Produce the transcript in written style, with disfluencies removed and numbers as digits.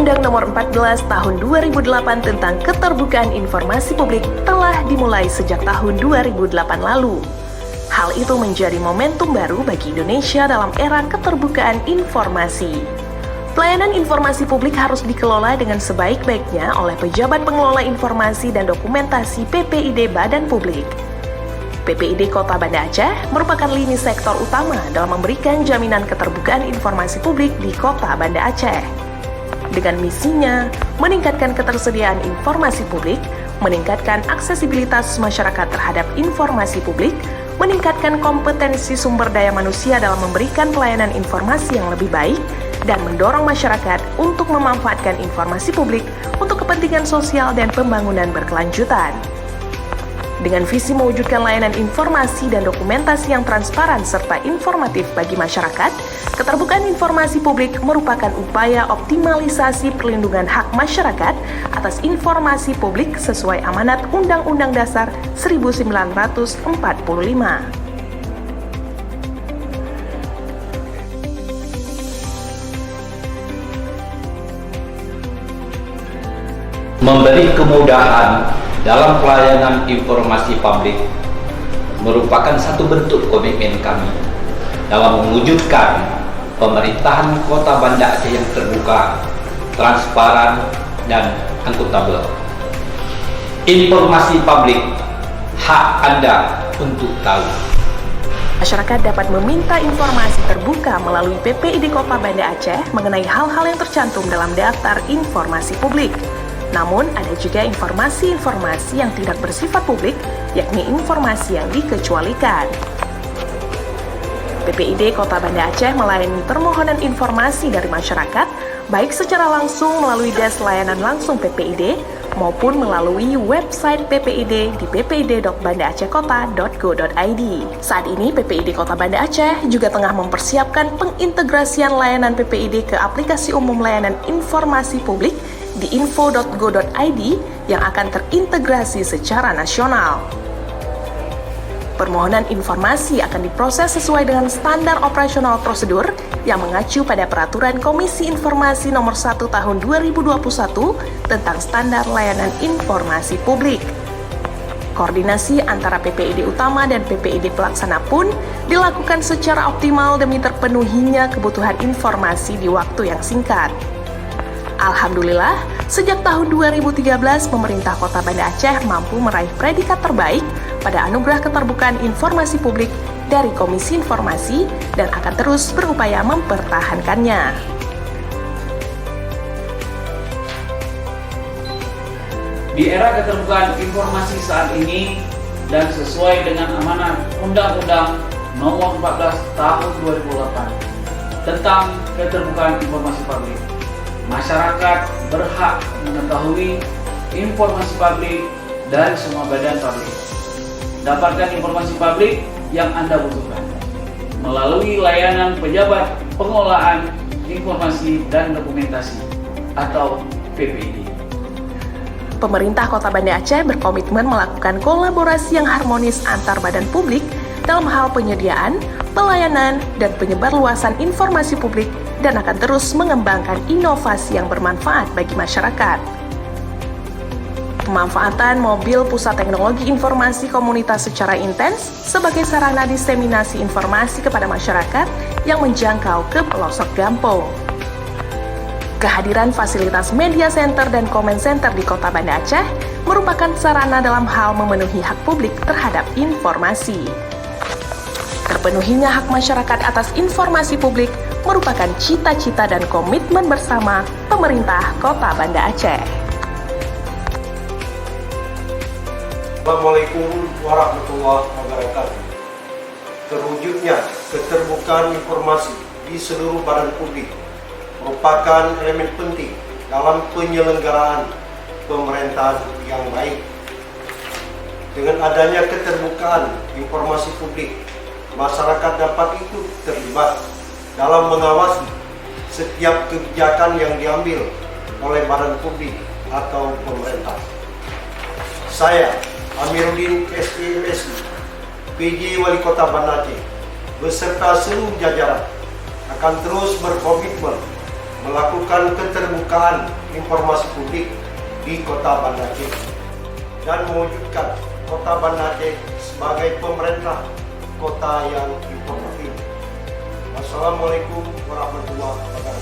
Undang-Undang Nomor 14 Tahun 2008 tentang Keterbukaan Informasi Publik telah dimulai sejak tahun 2008 lalu. Hal itu menjadi momentum baru bagi Indonesia dalam era keterbukaan informasi. Pelayanan informasi publik harus dikelola dengan sebaik-baiknya oleh pejabat pengelola informasi dan dokumentasi PPID Badan Publik. PPID Kota Banda Aceh merupakan lini sektor utama dalam memberikan jaminan keterbukaan informasi publik di Kota Banda Aceh. Dengan misinya, meningkatkan ketersediaan informasi publik, meningkatkan aksesibilitas masyarakat terhadap informasi publik, meningkatkan kompetensi sumber daya manusia dalam memberikan pelayanan informasi yang lebih baik, dan mendorong masyarakat untuk memanfaatkan informasi publik untuk kepentingan sosial dan pembangunan berkelanjutan. Dengan visi mewujudkan layanan informasi dan dokumentasi yang transparan serta informatif bagi masyarakat, keterbukaan informasi publik merupakan upaya optimalisasi perlindungan hak masyarakat atas informasi publik sesuai amanat Undang-Undang Dasar 1945. Memberi kemudahan dalam pelayanan informasi publik merupakan satu bentuk komitmen kami dalam mewujudkan pemerintahan Kota Banda Aceh yang terbuka, transparan, dan akuntabel. Informasi publik, hak Anda untuk tahu. Masyarakat dapat meminta informasi terbuka melalui PPID Kota Banda Aceh mengenai hal-hal yang tercantum dalam daftar informasi publik. Namun, ada juga informasi-informasi yang tidak bersifat publik, yakni informasi yang dikecualikan. PPID Kota Banda Aceh melayani permohonan informasi dari masyarakat, baik secara langsung melalui Des Layanan Langsung PPID, maupun melalui website PPID di ppid.bandaacehkota.go.id. Saat ini, PPID Kota Banda Aceh juga tengah mempersiapkan pengintegrasian layanan PPID ke aplikasi umum layanan informasi publik di info.go.id yang akan terintegrasi secara nasional. Permohonan informasi akan diproses sesuai dengan standar operasional prosedur yang mengacu pada Peraturan Komisi Informasi Nomor 1 Tahun 2021 tentang Standar Layanan Informasi Publik. Koordinasi antara PPID utama dan PPID pelaksana pun dilakukan secara optimal demi terpenuhinya kebutuhan informasi di waktu yang singkat. Alhamdulillah, sejak tahun 2013, pemerintah Kota Banda Aceh mampu meraih predikat terbaik pada Anugerah Keterbukaan Informasi Publik dari Komisi Informasi dan akan terus berupaya mempertahankannya. Di era keterbukaan informasi saat ini dan sesuai dengan amanat Undang-Undang Nomor 14 Tahun 2008 tentang keterbukaan informasi publik, masyarakat berhak mengetahui informasi publik dari semua badan publik. Dapatkan informasi publik yang Anda butuhkan melalui layanan pejabat pengelolaan informasi dan dokumentasi atau PPID. Pemerintah Kota Banda Aceh berkomitmen melakukan kolaborasi yang harmonis antar badan publik dalam hal penyediaan, pelayanan, dan penyebarluasan informasi publik dan akan terus mengembangkan inovasi yang bermanfaat bagi masyarakat. Pemanfaatan mobil pusat teknologi informasi komunitas secara intens sebagai sarana diseminasi informasi kepada masyarakat yang menjangkau ke pelosok Gampong. Kehadiran fasilitas media center dan comment center di Kota Banda Aceh merupakan sarana dalam hal memenuhi hak publik terhadap informasi. Terpenuhinya hak masyarakat atas informasi publik merupakan cita-cita dan komitmen bersama pemerintah Kota Banda Aceh. Assalamualaikum warahmatullahi wabarakatuh. Terwujudnya keterbukaan informasi di seluruh badan publik merupakan elemen penting dalam penyelenggaraan pemerintahan yang baik. Dengan adanya keterbukaan informasi publik, masyarakat dapat ikut terlibat dalam mengawasi setiap kebijakan yang diambil oleh badan publik atau pemerintah. Saya, Amiruddin SPMSI, PJ Wali Kota Banda Aceh, beserta seluruh jajaran akan terus berkomitmen melakukan keterbukaan informasi publik di Kota Banda Aceh dan mewujudkan Kota Banda Aceh sebagai pemerintah kota yang informatif. Wassalamualaikum warahmatullahi wabarakatuh.